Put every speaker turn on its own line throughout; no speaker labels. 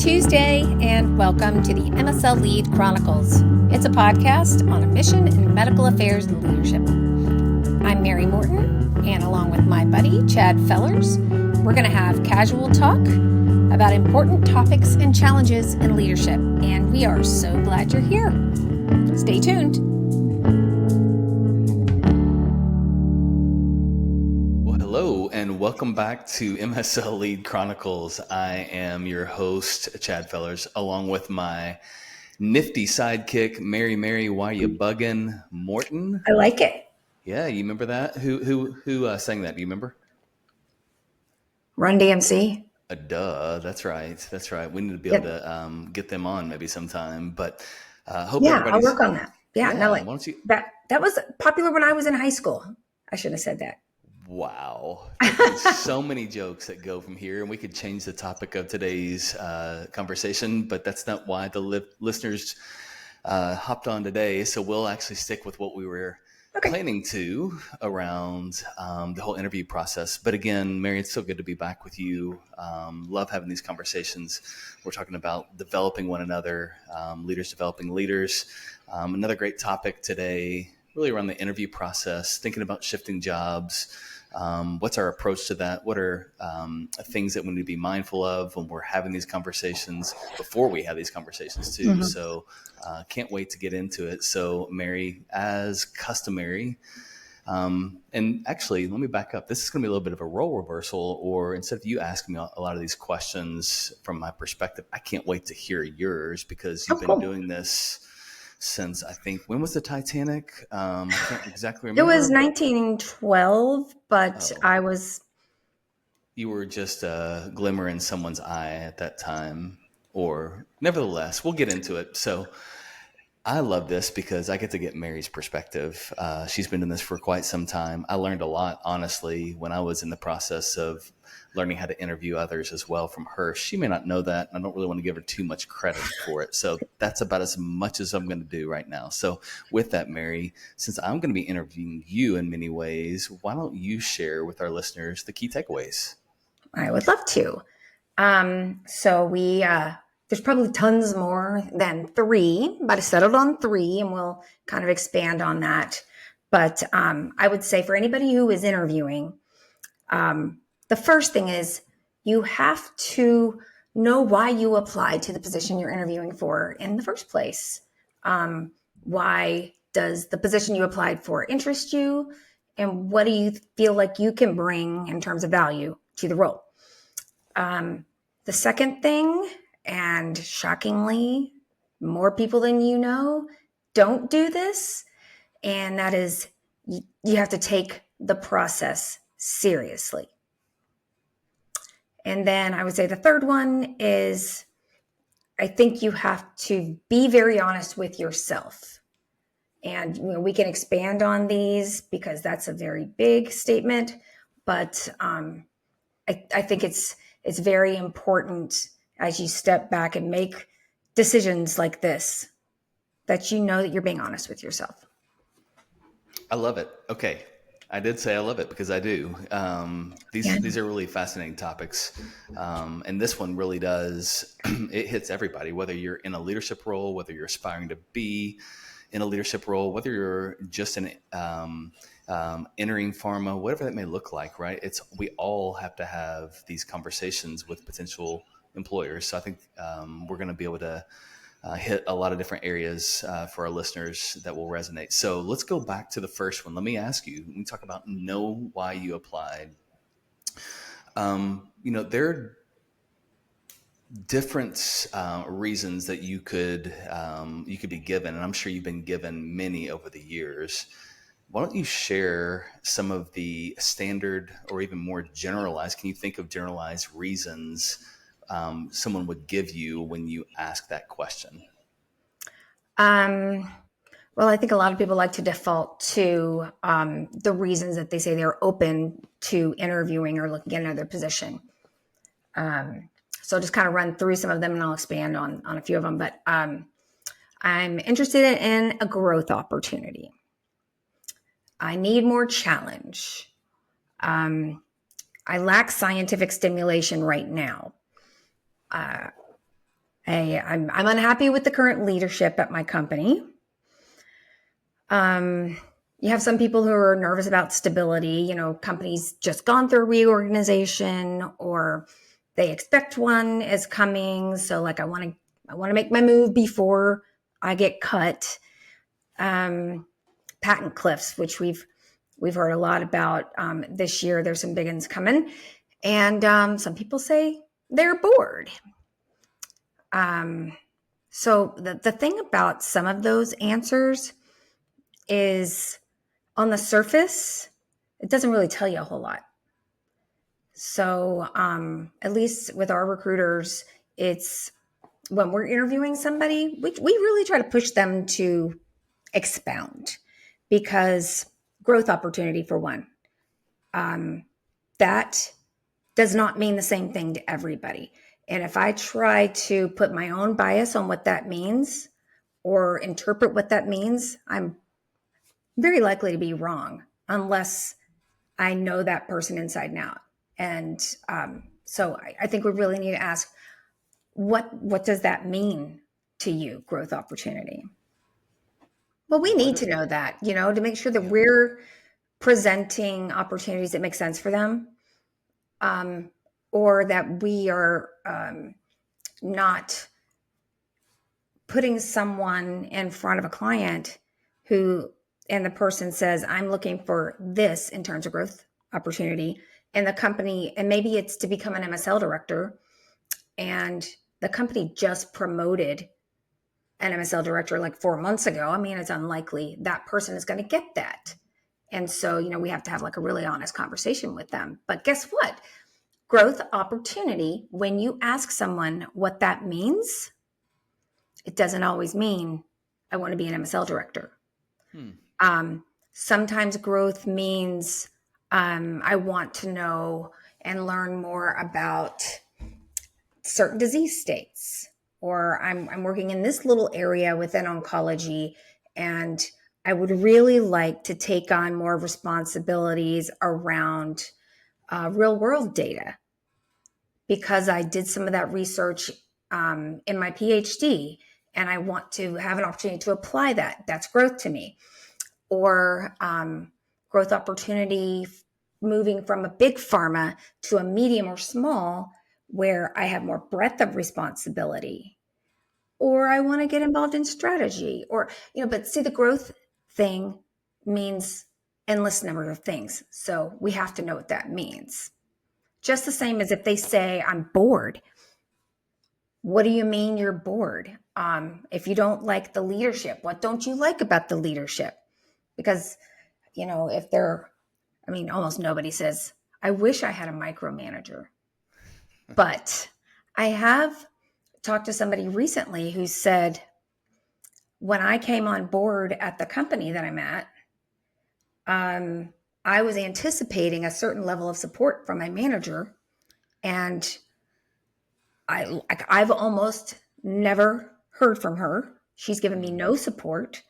Tuesday, and welcome to the MSL Lead Chronicles. It's a podcast on a mission in medical affairs leadership. I'm Mary Morton, and along with my buddy, Chad Fellers, we're going to have casual talk about important topics and challenges in leadership, and we are so glad you're here. Stay tuned.
Hello, and welcome back to MSL Lead Chronicles. I am your host, Chad Fellers, along with my nifty sidekick, Mary, why you buggin', Morton.
I like it.
Yeah, you remember that? Who sang that? Do you remember?
Run DMC.
Duh, that's right. We need to be able to get them on maybe sometime. But hope
I'll work on that.
Why don't you?
That was popular when I was in high school. I shouldn't have said that.
Wow. So many jokes that go from here, and we could change the topic of today's conversation, but that's not why the listeners hopped on today. So we'll actually stick with what we were planning to around the whole interview process. But again, Mary, it's so good to be back with you. Love having these conversations. We're talking about developing one another, leaders developing leaders. Another great topic today, really around the interview process, thinking about shifting jobs. What's our approach to that? What are things that we need to be mindful of when we're having these conversations, before we have these conversations too? Mm-hmm. So can't wait to get into it. So Mary, as customary, and actually, let me back up. This is going to be a little bit of a role reversal, or instead of you asking me a lot of these questions from my perspective, I can't wait to hear yours, because you've been doing this since, I think, when was the Titanic? I can't exactly remember.
It was 1912, but
You were just a glimmer in someone's eye at that time, or nevertheless, we'll get into it. So I love this because I get to get Mary's perspective. She's been in this for quite some time. I learned a lot, honestly, when I was in the process of learning how to interview others as well from her. She may not know that, and I don't really want to give her too much credit for it. So that's about as much as I'm going to do right now. So with that, Mary, since I'm going to be interviewing you in many ways, why don't you share with our listeners the key takeaways?
I would love to. There's probably tons more than 3, but I settled on 3, and we'll kind of expand on that. But I would say for anybody who is interviewing, the first thing is you have to know why you applied to the position you're interviewing for in the first place. Why does the position you applied for interest you? And what do you feel like you can bring in terms of value to the role? The second thing, and shockingly, more people than you know don't do this, and that is you have to take the process seriously. And then I would say the third one is, I think you have to be very honest with yourself. And we can expand on these because that's a very big statement, but I think it's very important as you step back and make decisions like this, that you know that you're being honest with yourself.
I love it. Okay. I did say I love it because I do. These are really fascinating topics. And this one really does, it hits everybody, whether you're in a leadership role, whether you're aspiring to be in a leadership role, whether you're just entering pharma, whatever that may look like, right? We all have to have these conversations with potential employers. So I think we're going to be able to hit a lot of different areas for our listeners that will resonate. So let's go back to the first one. Let me ask you, when we talk about know why you applied, there are different reasons that you could be given, and I'm sure you've been given many over the years. Why don't you share some of the standard or even more generalized, can you think of generalized reasons someone would give you when you ask that question?
Well, I think a lot of people like to default to the reasons that they say they're open to interviewing or looking at another position. So I'll just kind of run through some of them, and I'll expand on a few of them. But I'm interested in a growth opportunity. I need more challenge. I lack scientific stimulation right now. I'm unhappy with the current leadership at my company. You have some people who are nervous about stability. Companies just gone through a reorganization, or they expect one is coming. So like, I want to make my move before I get cut. Patent cliffs, which we've heard a lot about this year. There's some big ones coming, and some people say they're bored. So the thing about some of those answers is, on the surface, it doesn't really tell you a whole lot. So at least with our recruiters, it's when we're interviewing somebody, we really try to push them to expound, because growth opportunity, for one, that does not mean the same thing to everybody. And if I try to put my own bias on what that means or interpret what that means, I'm very likely to be wrong, unless I know that person inside and out. And so I think we really need to ask, what does that mean to you, growth opportunity? Well, we need to know that, to make sure that we're presenting opportunities that make sense for them, or that we are not putting someone in front of a client and the person says, I'm looking for this in terms of growth opportunity, and the company, and maybe it's to become an MSL director, and the company just promoted an MSL director like 4 months ago. I mean, it's unlikely that person is going to get that. And so, we have to have like a really honest conversation with them. But guess what? Growth opportunity, when you ask someone what that means, it doesn't always mean I want to be an MSL director. Sometimes growth means I want to know and learn more about certain disease states, or I'm working in this little area within oncology, and I would really like to take on more responsibilities around real world data, because I did some of that research in my PhD, and I want to have an opportunity to apply that. That's growth to me. Or growth opportunity moving from a big pharma to a medium or small, where I have more breadth of responsibility. Or I want to get involved in strategy, but see, the growth thing means endless number of things. So we have to know what that means. Just the same as if they say, I'm bored. What do you mean you're bored? If you don't like the leadership, what don't you like about the leadership? Because, almost nobody says, I wish I had a micromanager. But I have talked to somebody recently who said, when I came on board at the company that I'm at, I was anticipating a certain level of support from my manager, and I've almost never heard from her. She's given me no support.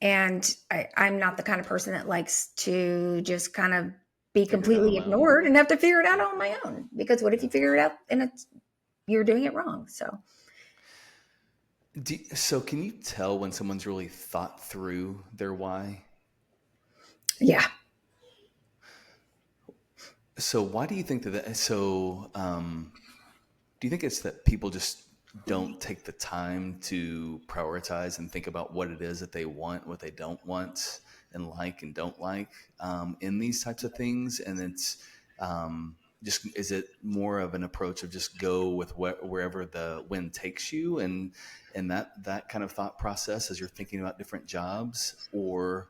And I'm not the kind of person that likes to just kind of be completely ignored and have to figure it out on my own. Because what if you figure it out and you're doing it wrong?
So can you tell when someone's really thought through their why?
Yeah.
So why do you think that? So do you think it's that people just don't take the time to prioritize and think about what it is that they want, what they don't want, and like and don't like in these types of things? And it's just, is it more of an approach of just go with wherever the wind takes you, and that kind of thought process as you're thinking about different jobs? Or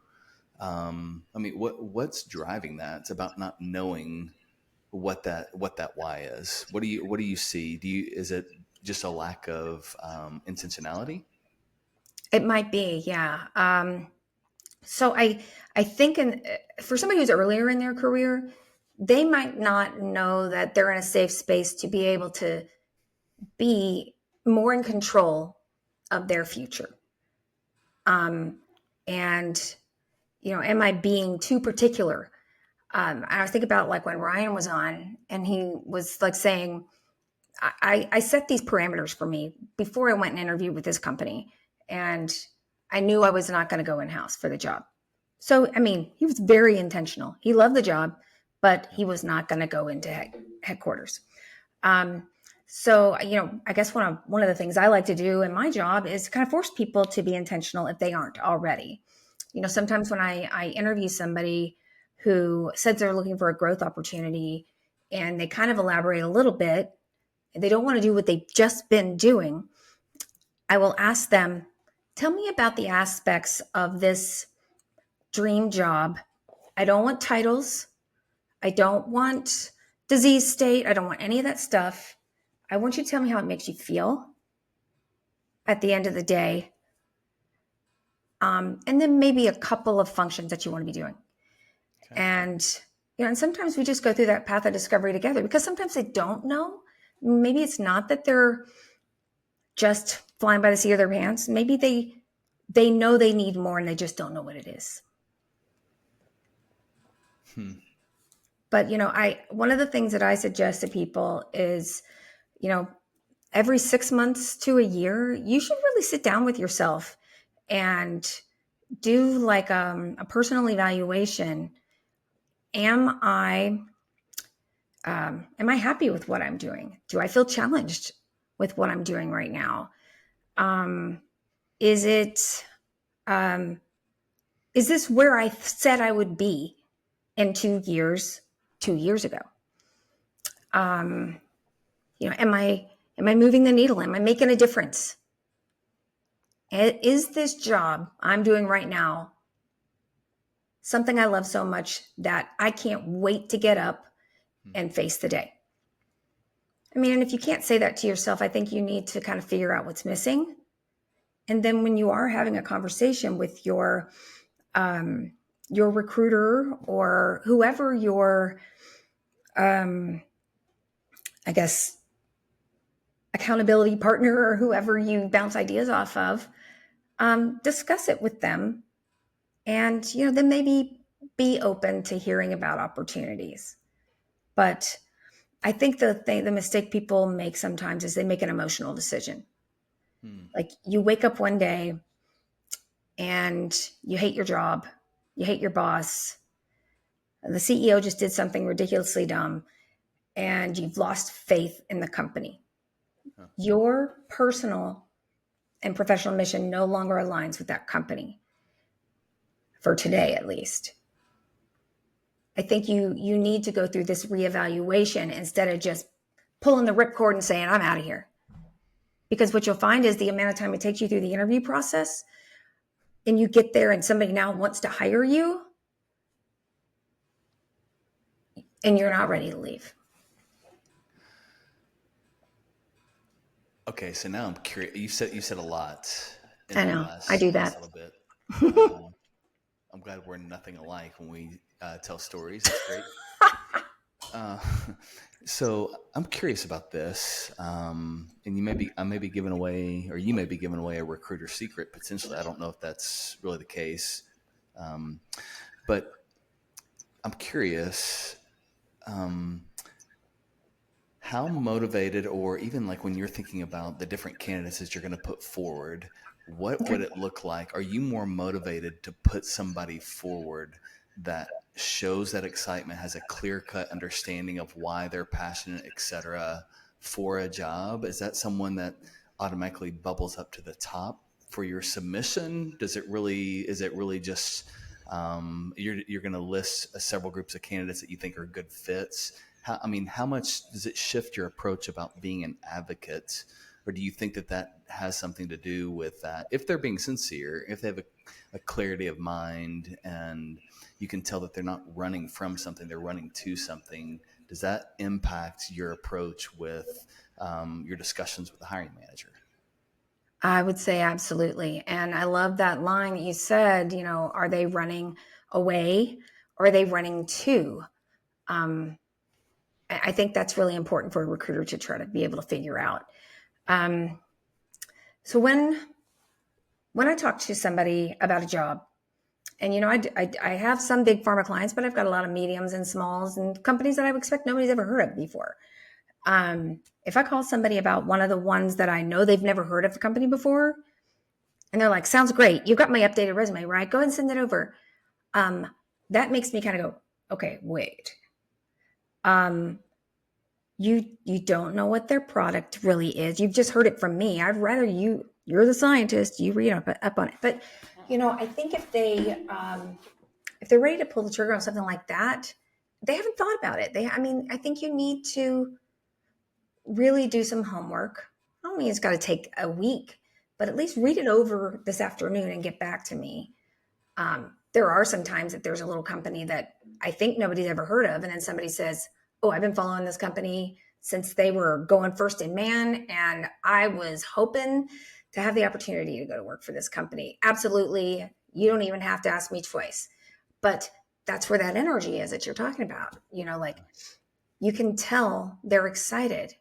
what's driving that? It's about not knowing what that why is. What do you see? Is it just a lack of intentionality?
It might be, yeah. So I think for somebody who's earlier in their career, they might not know that they're in a safe space to be able to be more in control of their future. And am I being too particular? I was thinking about like when Ryan was on, and he was like saying, I set these parameters for me before I went and interviewed with this company. And I knew I was not going to go in-house for the job. So, I mean, he was very intentional. He loved the job, but he was not going to go into headquarters. Um, so, I guess one of the things I like to do in my job is kind of force people to be intentional if they aren't already. Sometimes when I interview somebody who says they're looking for a growth opportunity and they kind of elaborate a little bit, they don't want to do what they've just been doing, I will ask them, tell me about the aspects of this dream job. I don't want titles. I don't want disease state. I don't want any of that stuff. I want you to tell me how it makes you feel at the end of the day. And then maybe a couple of functions that you want to be doing.
Okay.
And sometimes we just go through that path of discovery together because sometimes they don't know. Maybe it's not that they're just flying by the seat of their pants. Maybe they know they need more and they just don't know what it is. But, one of the things that I suggest to people is, every 6 months to a year, you should really sit down with yourself and do like a personal evaluation. Am I happy with what I'm doing? Do I feel challenged with what I'm doing right now? Is this where I said I would be in 2 years ago? Am I moving the needle? Am I making a difference? Is this job I'm doing right now something I love so much that I can't wait to get up and face the day? I mean, and if you can't say that to yourself, I think you need to kind of figure out what's missing. And then when you are having a conversation with your recruiter or whoever your, I guess, accountability partner or whoever you bounce ideas off of, discuss it with them. And, then maybe be open to hearing about opportunities. But I think the mistake people make sometimes is they make an emotional decision. Like you wake up one day and you hate your job, you hate your boss, the CEO just did something ridiculously dumb, and you've lost faith in the company. Your personal and professional mission no longer aligns with that company, for today at least. I think you need to go through this reevaluation instead of just pulling the ripcord and saying, I'm out of here. Because what you'll find is the amount of time it takes you through the interview process and you get there and somebody now wants to hire you and you're not ready to leave.
Okay, so now I'm curious. You said a lot.
I know. I do that.
Little bit. I'm glad we're nothing alike when we tell stories. It's great. So I'm curious about this, and I may be giving away, or you may be giving away a recruiter secret potentially. I don't know if that's really the case, but I'm curious. How motivated, or even like when you're thinking about the different candidates that you're going to put forward, what would it look like? Are you more motivated to put somebody forward that shows that excitement, has a clear-cut understanding of why they're passionate, et cetera, for a job? Is that someone that automatically bubbles up to the top for your submission? Is it really just you're going to list several groups of candidates that you think are good fits? How much does it shift your approach about being an advocate? Or do you think that has something to do with that? If they're being sincere, if they have a clarity of mind and you can tell that they're not running from something, they're running to something, does that impact your approach with your discussions with the hiring manager?
I would say absolutely. And I love that line that you said, are they running away or are they running to? I think that's really important for a recruiter to try to be able to figure out. So when I talk to somebody about a job, and I have some big pharma clients, but I've got a lot of mediums and smalls and companies that I would expect nobody's ever heard of before. If I call somebody about one of the ones that I know they've never heard of the company before, and they're like, sounds great. You've got my updated resume, right? Go ahead and send it over. Um, that makes me kind of go, okay, wait. Um, you don't know what their product really is. You've just heard it from me. I'd rather you're the scientist, you read up on it. But I think if they're ready to pull the trigger on something like that, they haven't thought about it. I think you need to really do some homework. I don't mean it's got to take a week, but at least read it over this afternoon and get back to me. There are some times that there's a little company that I think nobody's ever heard of, and then somebody says, "Oh, I've been following this company since they were going first in man, and I was hoping to have the opportunity to go to work for this company." Absolutely, you don't even have to ask me twice, but that's where that energy is that you're talking about. Like you can tell they're excited.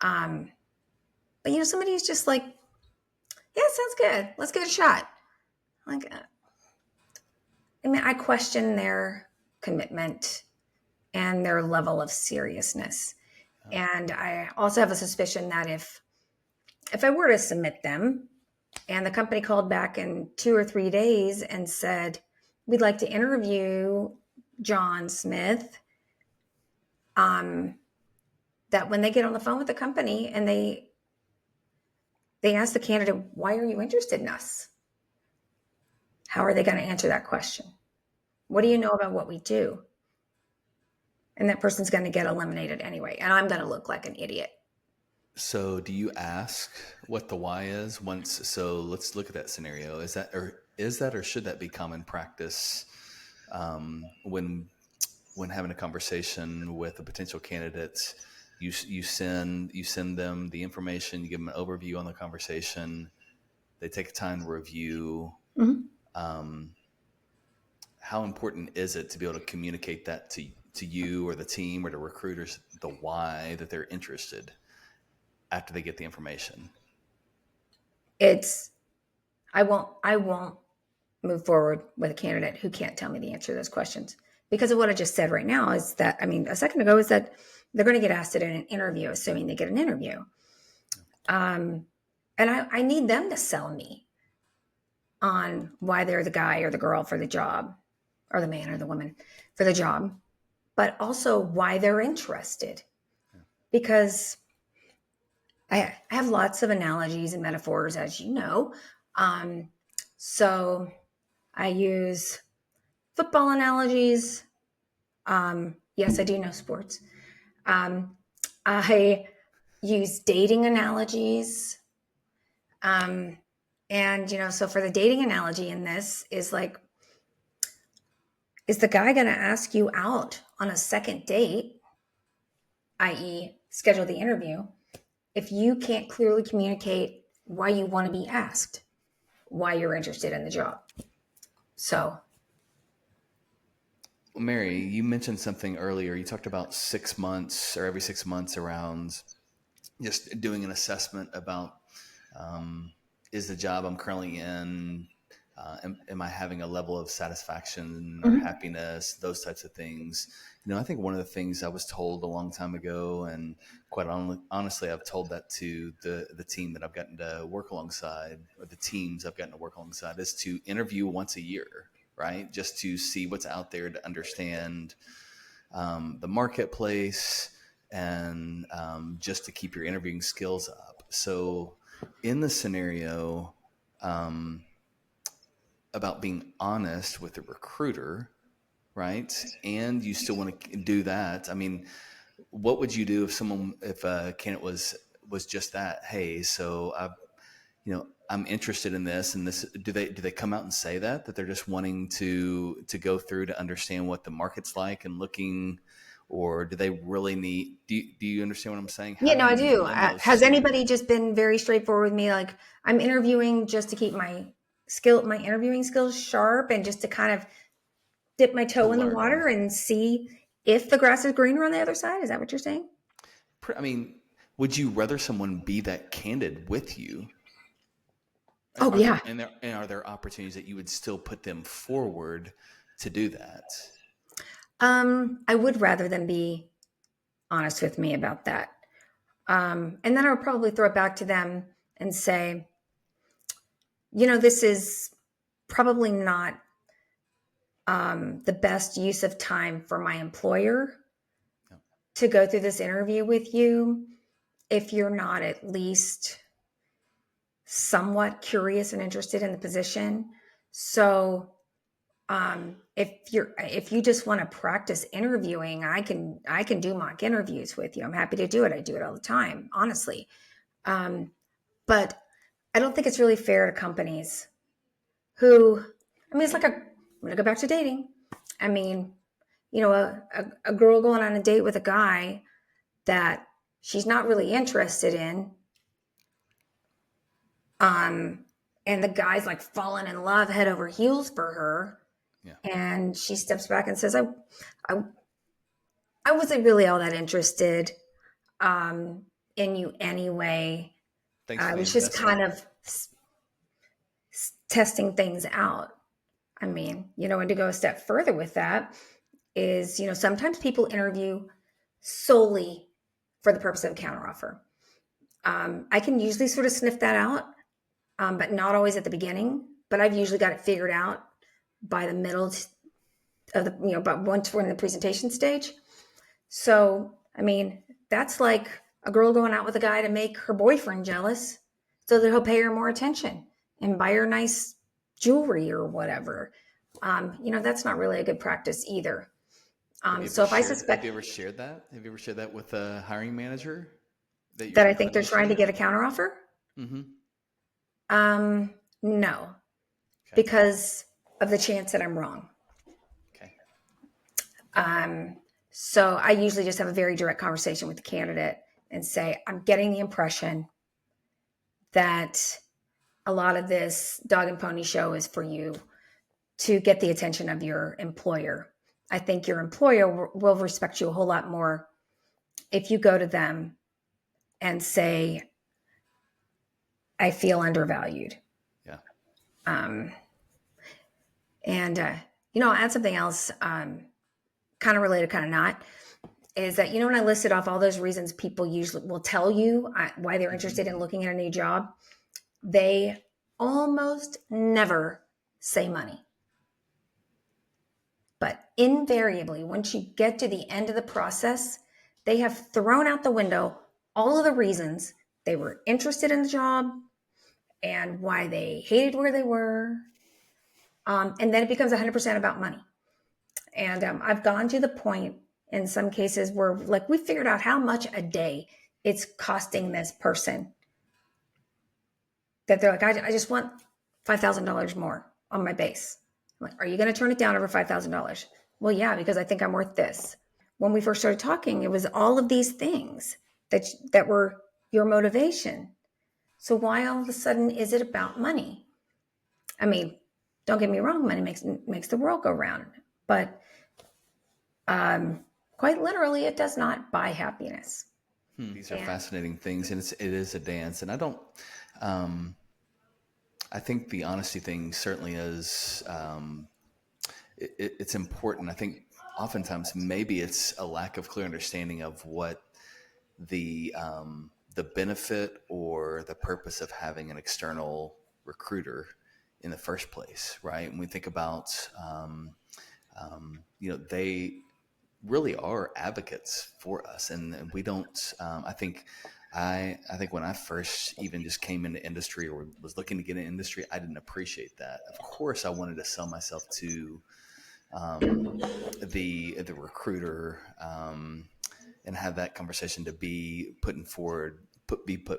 But somebody who's just like, "Yeah, sounds good. Let's give it a shot." Like, I question their commitment and their level of seriousness. And I also have a suspicion that if I were to submit them and the company called back in 2 or 3 days and said, "We'd like to interview John Smith," that when they get on the phone with the company and they ask the candidate, "Why are you interested in us?" How are they going to answer that question? What do you know about what we do? And that person's going to get eliminated anyway. And I'm going to look like an idiot.
So do you ask what the why is once? So let's look at that scenario. Is that or should that be common practice when having a conversation with a potential candidate? You send them the information. You give them an overview on the conversation. They take time to review.
Mm-hmm.
How important is it to be able to communicate that to you or the team or the recruiters, the why that they're interested after they get the information?
I won't move forward with a candidate who can't tell me the answer to those questions, because of what I just said right now. Is that, a second ago, is that they're going to get asked it in an interview, assuming they get an interview. And I need them to sell me on why they're the guy or the girl for the job, or the man or the woman for the job, but also why they're interested. Because I have lots of analogies and metaphors, as you know. So I use football analogies. Yes, I do know sports. I use dating analogies. So for the dating analogy in this is like, is the guy going to ask you out on a second date, i.e., schedule the interview, if you can't clearly communicate why you want to be asked, why you're interested in the job? So,
Mary, you mentioned something earlier. You talked about 6 months or every 6 months around just doing an assessment about is the job I'm currently in, am I having a level of satisfaction or happiness, those types of things. I think one of the things I was told a long time ago, and quite honestly, I've told that to the team that I've gotten to work alongside, or the teams I've gotten to work alongside, is to interview once a year, right? Just to see what's out there, to understand the marketplace, and just to keep your interviewing skills up. So in the scenario about being honest with the recruiter, right? And you still want to do that. What would you do if a candidate was just that? Hey, so I'm interested in this and this. Do they come out and say that they're just wanting to go through to understand what the market's like and looking, or do they really need? Do you understand what I'm saying?
yeah, no, I do. Has anybody just been very straightforward with me? Like, I'm interviewing just to keep my interviewing skills sharp, and just to kind of dip my toe in the water and see if the grass is greener on the other side. Is that what you're saying?
Would you rather someone be that candid with you?
Oh, yeah.
And are there opportunities that you would still put them forward to do that?
I would rather them be honest with me about that. And then I would probably throw it back to them and say, this is probably not the best use of time for my employer to go through this interview with you if you're not at least somewhat curious and interested in the position. So if you just want to practice interviewing, I can do mock interviews with you. I'm happy to do it. I do it all the time, honestly. But I don't think it's really fair to companies who, it's like I'm going to go back to dating. I mean, a girl going on a date with a guy that she's not really interested in, and the guy's like falling in love head over heels for her.
Yeah.
And she steps back and says, I wasn't really all that interested in you anyway. I was just kind of testing things out. And to go a step further with that is, sometimes people interview solely for the purpose of a counteroffer. I can usually sort of sniff that out, but not always at the beginning. But I've usually got it figured out by the middle of the, but once we're in the presentation stage. So, that's like a girl going out with a guy to make her boyfriend jealous so that he'll pay her more attention and buy her nice jewelry or whatever. That's not really a good practice either. So if I suspect...
Have you ever shared that? Have you ever shared that with a hiring manager?
That I think they're trying to get a counteroffer?
Mm-hmm.
No. Okay. Because of the chance that I'm wrong.
Okay.
So I usually just have a very direct conversation with the candidate and say, I'm getting the impression that a lot of this dog and pony show is for you to get the attention of your employer. I think your employer will respect you a whole lot more if you go to them and say, I feel undervalued.
Yeah.
I'll add something else, kind of related, kind of not, is that, when I listed off all those reasons people usually will tell you why they're interested in looking at a new job, they almost never say money. But invariably, once you get to the end of the process, they have thrown out the window all of the reasons they were interested in the job and why they hated where they were. And then it becomes 100% about money. And I've gone to the point in some cases where we figured out how much a day it's costing this person. That they're like, I just want $5,000 more on my base. I'm like, are you going to turn it down over $5,000? Well, yeah, because I think I'm worth this. When we first started talking, it was all of these things that were your motivation. So why all of a sudden is it about money? Don't get me wrong, money makes the world go round. But quite literally, it does not buy happiness.
These are fascinating things, and it is a dance. And I think the honesty thing certainly is, it's important. I think oftentimes maybe it's a lack of clear understanding of what the benefit or the purpose of having an external recruiter in the first place, right? When we think about, they really are advocates for us, and we don't. I think when I first even just came into industry or was looking to get into industry, I didn't appreciate that. Of course, I wanted to sell myself to the recruiter and have that conversation to be put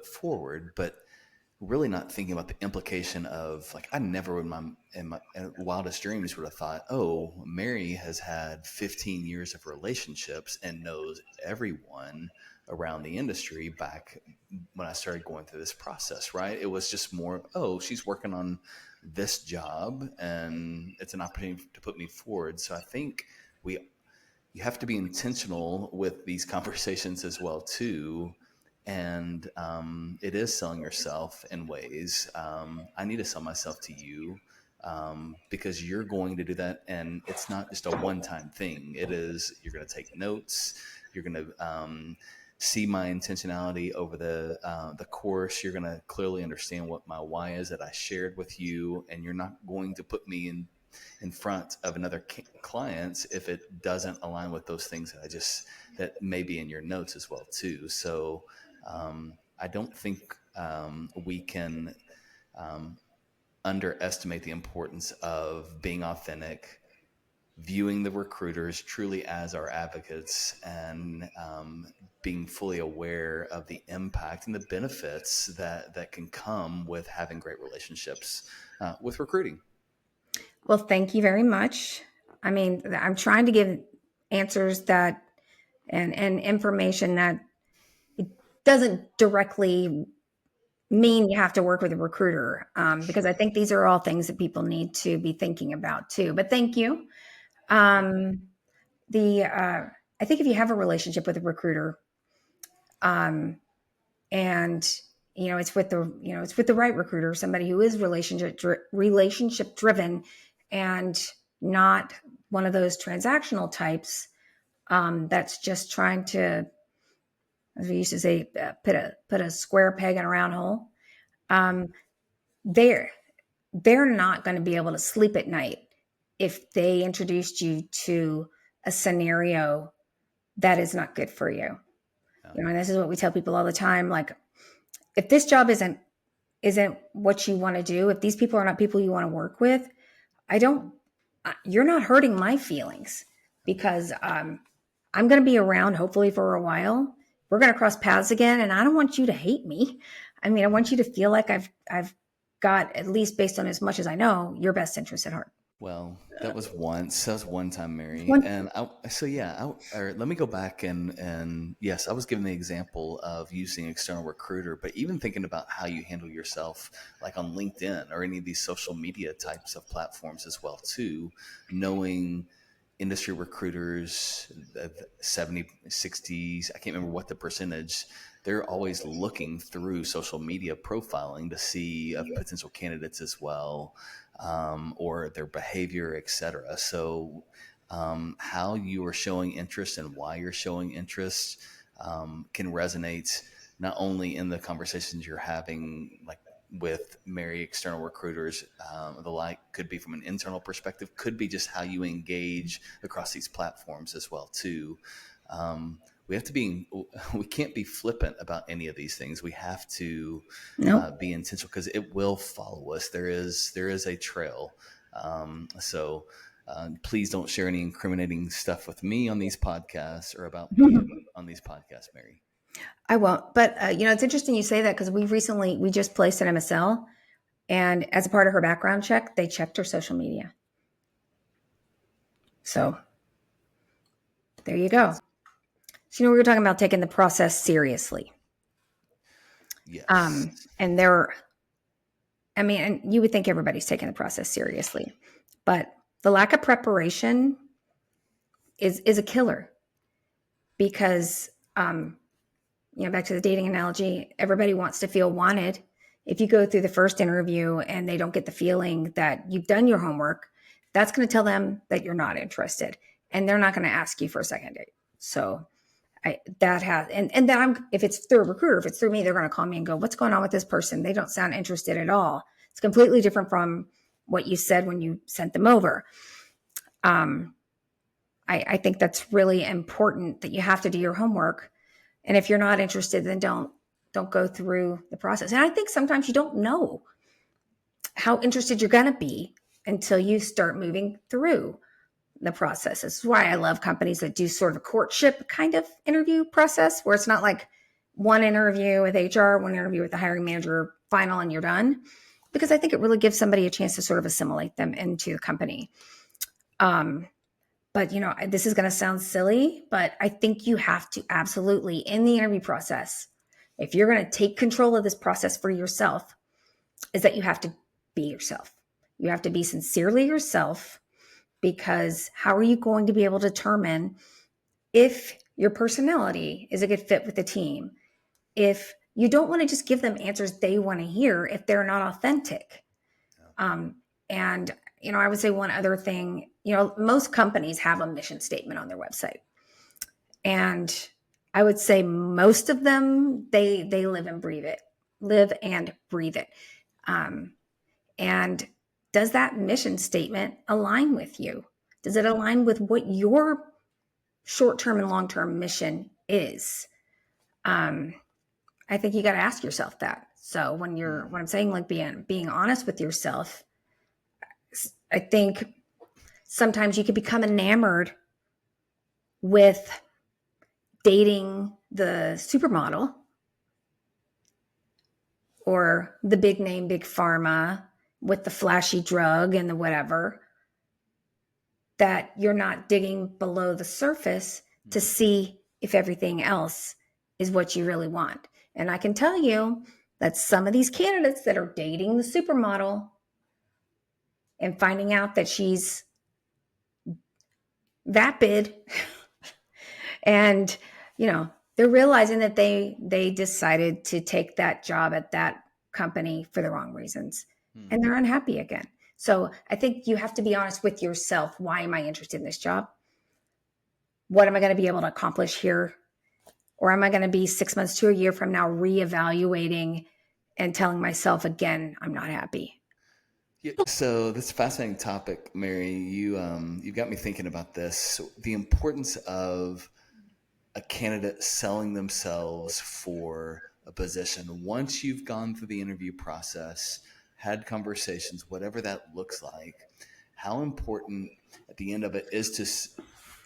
forward, but really not thinking about the implication of I never in my wildest dreams would have thought, oh, Mary has had 15 years of relationships and knows everyone around the industry back when I started going through this process, right? It was just more, oh, she's working on this job and it's an opportunity to put me forward. So I think you have to be intentional with these conversations as well too. And it is selling yourself in ways. I need to sell myself to you because you're going to do that. And it's not just a one-time thing. It is, you're going to take notes. You're going to see my intentionality over the course. You're going to clearly understand what my why is that I shared with you, and you're not going to put me in front of another client if it doesn't align with those things that may be in your notes as well too. So I don't think we can underestimate the importance of being authentic, viewing the recruiters truly as our advocates, and being fully aware of the impact and the benefits that can come with having great relationships with recruiting.
Well, thank you very much. I mean, I'm trying to give answers that and information that it doesn't directly mean you have to work with a recruiter, because I think these are all things that people need to be thinking about too. But thank you. Um, I think if you have a relationship with a recruiter, and it's with the right recruiter, somebody who is relationship driven, and not one of those transactional types, that's just trying to, as we used to say, put a square peg in a round hole. They're not going to be able to sleep at night if they introduced you to a scenario that is not good for you. And this is what we tell people all the time. Like, if this job isn't what you want to do, if these people are not people you want to work with, you're not hurting my feelings, because I'm going to be around hopefully for a while. We're going to cross paths again, and I don't want you to hate me. I mean, I want you to feel like I've got, at least based on as much as I know, your best interest at heart.
Well, that was one time, Mary.
One-
And let me go back and yes, I was giving the example of using external recruiter, but even thinking about how you handle yourself, like on LinkedIn or any of these social media types of platforms as well too, knowing industry recruiters, 70, 60s, I can't remember what the percentage, they're always looking through social media profiling to see potential candidates as well, or their behavior, etc. So how you are showing interest and why you're showing interest can resonate not only in the conversations you're having, like with Mary external recruiters, the like, could be from an internal perspective, could be just how you engage across these platforms as well too. We can't be flippant about any of these things. We have to be intentional, because it will follow us. There is a trail. So please don't share any incriminating stuff with me on these podcasts, or about me on these podcasts, Mary.
I won't. But it's interesting you say that, because we just placed an MSL, and as a part of her background check, they checked her social media. So there you go. So we were talking about taking the process seriously.
Yes.
And and you would think everybody's taking the process seriously, but the lack of preparation is a killer, because back to the dating analogy, everybody wants to feel wanted. If you go through the first interview and they don't get the feeling that you've done your homework, that's going to tell them that you're not interested, and they're not going to ask you for a second date. So if it's through a recruiter, if it's through me, they're going to call me and go, "What's going on with this person? They don't sound interested at all." It's completely different from what you said when you sent them over. I think that's really important, that you have to do your homework. And if you're not interested, then don't go through the process. And I think sometimes you don't know how interested you're going to be until you start moving through the process. This is why I love companies that do sort of a courtship kind of interview process, where it's not like one interview with HR, one interview with the hiring manager, final, and you're done. Because I think it really gives somebody a chance to sort of assimilate them into the company. But this is going to sound silly, but I think you have to absolutely, in the interview process, if you're going to take control of this process for yourself, is that you have to be yourself. You have to be sincerely yourself, because how are you going to be able to determine if your personality is a good fit with the team? If you don't want to just give them answers they want to hear if they're not authentic. And I would say one other thing, most companies have a mission statement on their website. And I would say most of them, they live and breathe it, live and breathe it. And does that mission statement align with you? Does it align with what your short-term and long-term mission is? I think you got to ask yourself that. So when I'm saying like being honest with yourself, I think sometimes you can become enamored with dating the supermodel or the big name, big pharma with the flashy drug and the whatever, that you're not digging below the surface to see if everything else is what you really want. And I can tell you that some of these candidates that are dating the supermodel and finding out that she's vapid and, they're realizing that they decided to take that job at that company for the wrong reasons and they're unhappy again. So I think you have to be honest with yourself. Why am I interested in this job? What am I going to be able to accomplish here? Or am I going to be 6 months to a year from now reevaluating and telling myself again, I'm not happy?
Yeah, so this is a fascinating topic, Mary. You've got me thinking about this. So the importance of a candidate selling themselves for a position. Once you've gone through the interview process, had conversations, whatever that looks like, how important at the end of it is to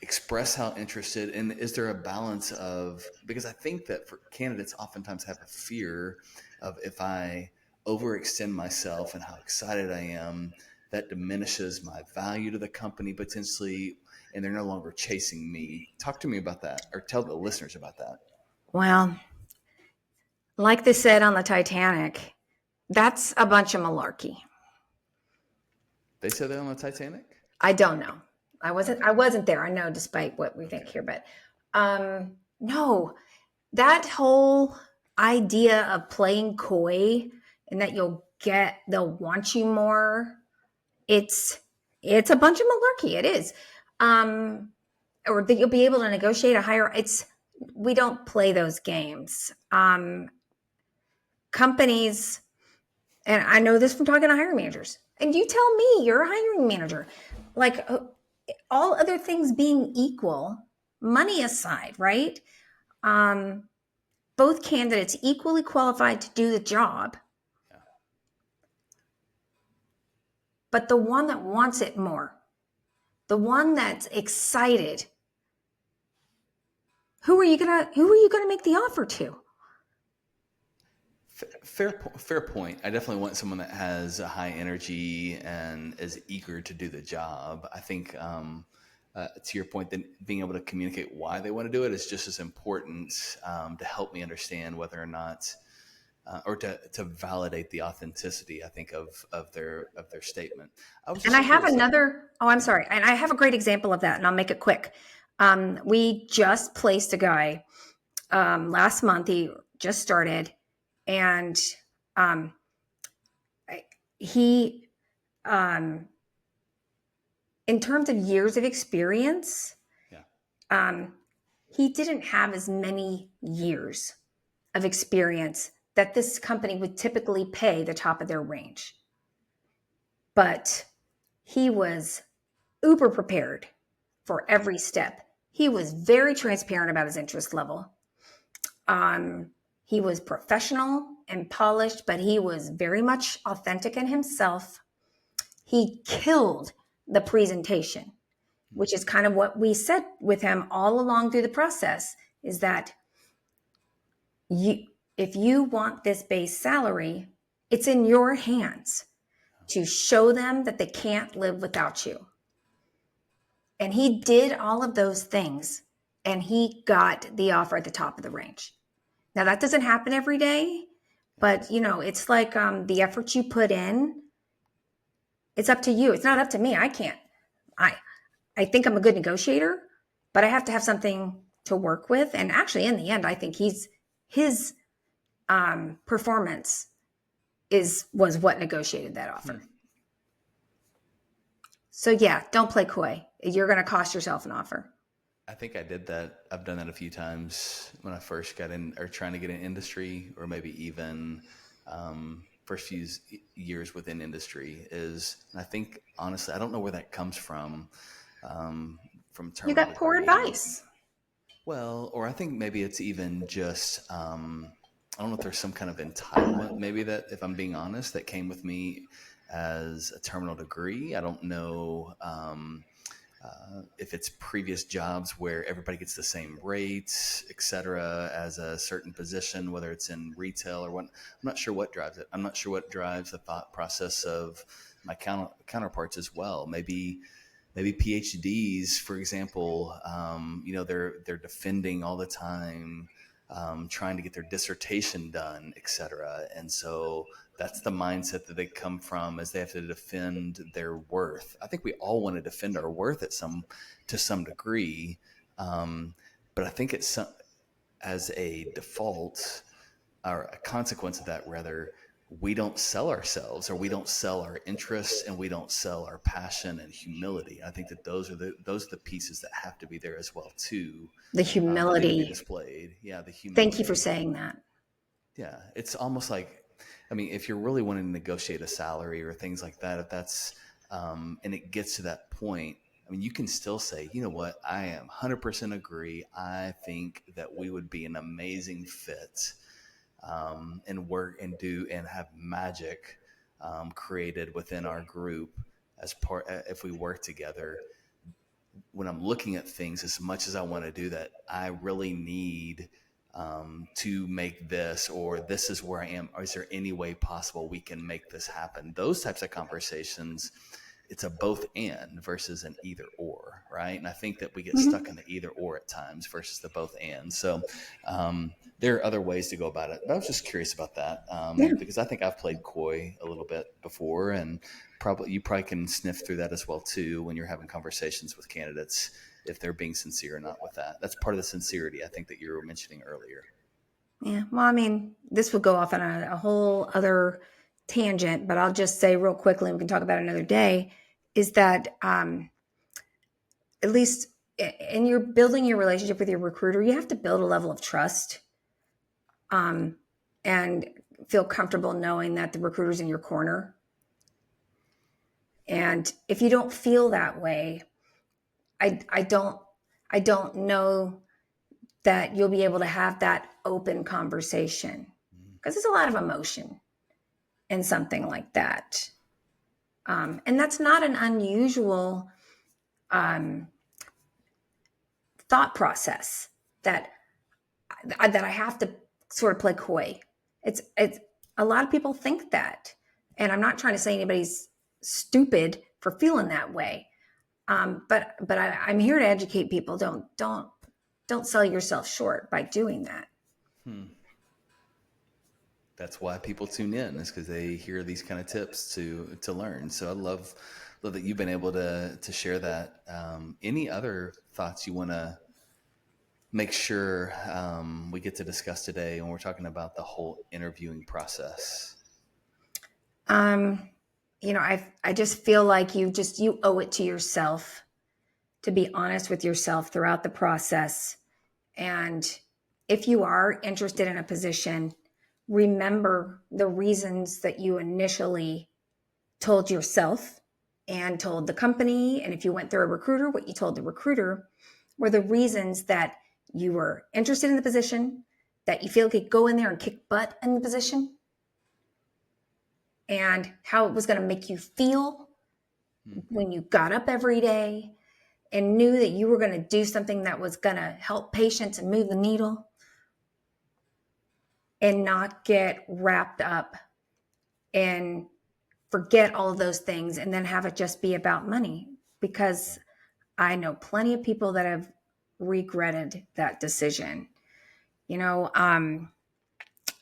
express how interested, and is there a balance of, because I think that for candidates oftentimes have a fear of, if I overextend myself and how excited I am, that diminishes my value to the company potentially, and they're no longer chasing me. Talk to me about that, or tell the listeners about that.
Well, like they said on the Titanic, that's a bunch of malarkey.
They said that on the Titanic?
I don't know. I wasn't there. I know, despite what we think here, but no, that whole idea of playing coy and that they'll want you more. It's a bunch of malarkey. It is. Or that you'll be able to negotiate a higher. We don't play those games. Companies, and I know this from talking to hiring managers, and you tell me you're a hiring manager, like all other things being equal, money aside, right? Both candidates equally qualified to do the job.
Yeah.
But the one that wants it more, the one that's excited, who are you gonna make the offer to?
Fair point. I definitely want someone that has a high energy and is eager to do the job. I think, to your point, then being able to communicate why they want to do it is just as important, to help me understand whether or not, or to validate the authenticity, I think, of their statement.
And I have another. Oh, I'm sorry. And I have a great example of that, and I'll make it quick. We just placed a guy last month. He just started, and he, in terms of years of experience, he didn't have as many years of experience that this company would typically pay the top of their range. But he was uber prepared for every step. He was very transparent about his interest level. He was professional and polished, but he was very much authentic in himself. He killed the presentation, which is kind of what we said with him all along through the process, is that if you want this base salary, it's in your hands to show them that they can't live without you. And he did all of those things, and he got the offer at the top of the range. Now, that doesn't happen every day, but it's like the effort you put in, it's up to you. It's not up to me. I can't. I think I'm a good negotiator, but I have to have something to work with. And actually, in the end, I think his performance was what negotiated that offer. So yeah, don't play coy. You're going to cost yourself an offer.
I think I did that. I've done that a few times when I first got in or trying to get in industry, or maybe even first few years within industry is, and I think honestly, I don't know where that comes um, from
You
terminal
got poor
degree.
advice.
Well, or I think maybe it's even just, I don't know if there's some kind of entitlement, maybe that, if I'm being honest, that came with me as a terminal degree. I don't know. If it's previous jobs where everybody gets the same rates, et cetera, as a certain position, whether it's in retail or what, I'm not sure what drives it. I'm not sure what drives the thought process of my counterparts as well. Maybe PhDs, for example, they're defending all the time, trying to get their dissertation done, et cetera. And so that's the mindset that they come from, as they have to defend their worth. I think we all want to defend our worth to some degree, but I think it's as a default, or a consequence of that rather, we don't sell ourselves, or we don't sell our interests, and we don't sell our passion and humility. I think that those are the pieces that have to be there as well too,
The
that need to be
humility.
displayed. Yeah, the
Thank you for
humility.
saying that.
Yeah, it's almost like, I mean, if you're really wanting to negotiate a salary or things like that, if that's, and it gets to that point, I mean, you can still say, you know what, I am 100% agree. I think that we would be an amazing fit, and work and do and have magic created within our group as part, if we work together. When I'm looking at things, as much as I want to do that, I really need to make this, or this is where I am, or is there any way possible we can make this happen? Those types of conversations, it's a both and versus an either or, right? And I think that we get stuck in the either or at times versus the both and. So there are other ways to go about it. But I was just curious about that,
Yeah.
because I think I've played coy a little bit before, and you probably can sniff through that as well too when you're having conversations with candidates, if they're being sincere or not with that. That's part of the sincerity, I think, that you were mentioning earlier.
Yeah. Well, I mean, this would go off on a whole other tangent, but I'll just say real quickly, and we can talk about it another day, is that at least in your building your relationship with your recruiter, you have to build a level of trust, and feel comfortable knowing that the recruiter's in your corner. And if you don't feel that way, I don't know that you'll be able to have that open conversation, because there's a lot of emotion in something like that. And that's not an unusual um, thought process that I have to sort of play coy. It's a lot of people think that, and I'm not trying to say anybody's stupid for feeling that way. But I'm here to educate people. Don't sell yourself short by doing that.
Hmm. That's why people tune in, is because they hear these kind of tips to learn. So I love that you've been able to share that. Any other thoughts you want to make sure we get to discuss today when we're talking about the whole interviewing process?
Um, I just feel like you owe it to yourself to be honest with yourself throughout the process. And if you are interested in a position, remember the reasons that you initially told yourself and told the company. And if you went through a recruiter, what you told the recruiter were the reasons that you were interested in the position, that you feel could go in there and kick butt in the position, and how it was going to make you feel when you got up every day and knew that you were going to do something that was going to help patients and move the needle, and not get wrapped up and forget all of those things and then have it just be about money. Because I know plenty of people that have regretted that decision.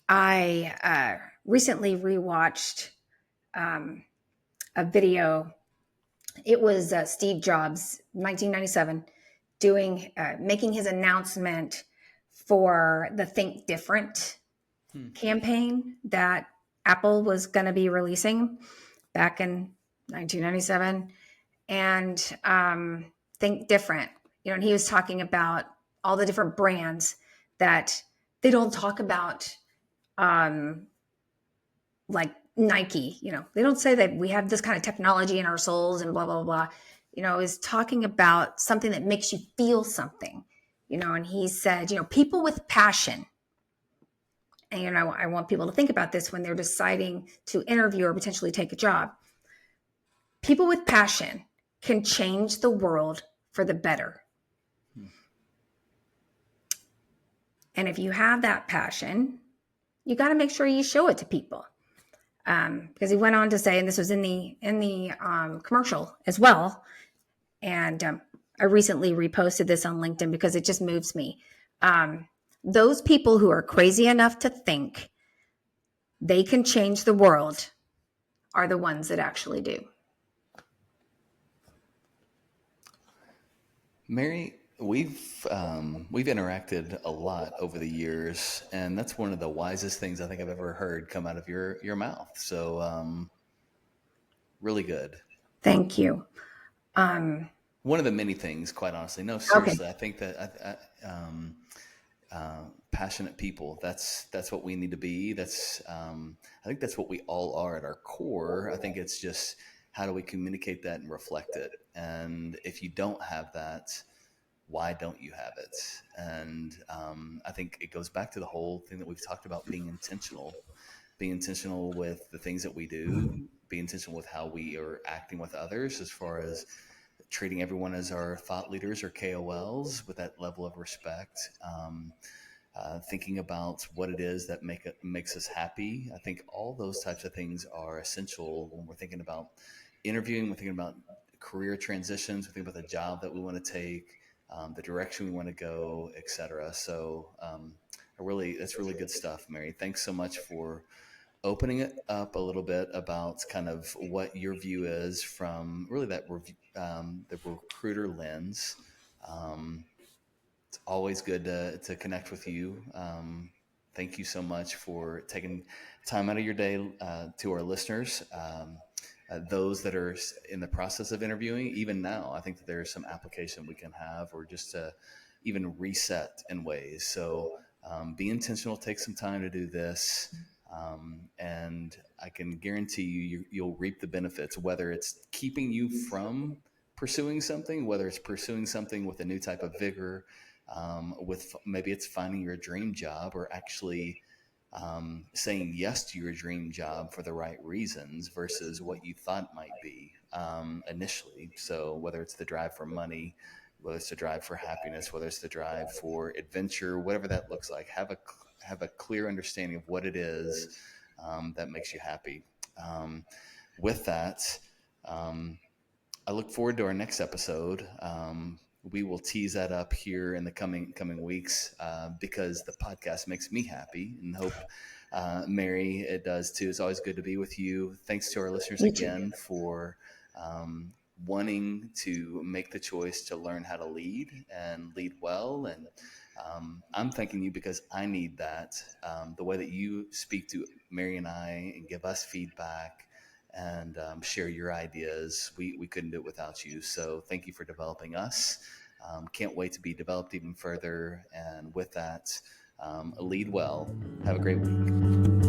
I recently rewatched a video. It was Steve Jobs, 1997, making his announcement for the Think Different campaign that Apple was going to be releasing back in 1997. And Think Different. And he was talking about all the different brands that they don't talk about, like Nike. They don't say that we have this kind of technology in our souls and blah blah blah. Is talking about something that makes you feel something. And he said, people with passion. And I want people to think about this when they're deciding to interview or potentially take a job. People with passion can change the world for the better. And if you have that passion, you got to make sure you show it to people. Because he went on to say, and this was in the commercial as well, and I recently reposted this on LinkedIn because it just moves me. Those people who are crazy enough to think they can change the world are the ones that actually do.
Mary, we've interacted a lot over the years, and that's one of the wisest things I think I've ever heard come out of your mouth. So, really good.
Thank you.
One of the many things, quite honestly. No,
Okay.
seriously, I think that passionate people. That's what we need to be. I think that's what we all are at our core. I think it's just how do we communicate that and reflect it. And if you don't have that, why don't you have it? And I think it goes back to the whole thing that we've talked about: being intentional with the things that we do, be intentional with how we are acting with others, as far as treating everyone as our thought leaders or KOLs with that level of respect. Thinking about what it is that makes us happy. I think all those types of things are essential when we're thinking about interviewing. We're thinking about career transitions. We're thinking about the job that we want to take, the direction we want to go, etc. So, that's really good stuff, Mary. Thanks so much for opening it up a little bit about kind of what your view is from really that the recruiter lens. It's always good to connect with you. Thank you so much for taking time out of your day to our listeners. Those that are in the process of interviewing, even now, I think that there's some application we can have, or just to even reset in ways. So be intentional, take some time to do this. And I can guarantee you'll reap the benefits, whether it's keeping you from pursuing something, whether it's pursuing something with a new type of vigor, with maybe it's finding your dream job, or actually saying yes to your dream job for the right reasons versus what you thought might be initially. So whether it's the drive for money, whether it's the drive for happiness, whether it's the drive for adventure, whatever that looks like, have a clear understanding of what it is that makes you happy. With that, I look forward to our next episode. We will tease that up here in the coming weeks because the podcast makes me happy, and hope Mary, it does too. It's always good to be with you. Thanks to our listeners again for wanting to make the choice to learn how to lead and lead well. And I'm thanking you because I need that. The way that you speak to Mary and I and give us feedback and share your ideas, we couldn't do it without you. So thank you for developing us. Can't wait to be developed even further. And with that, lead well. Have a great week.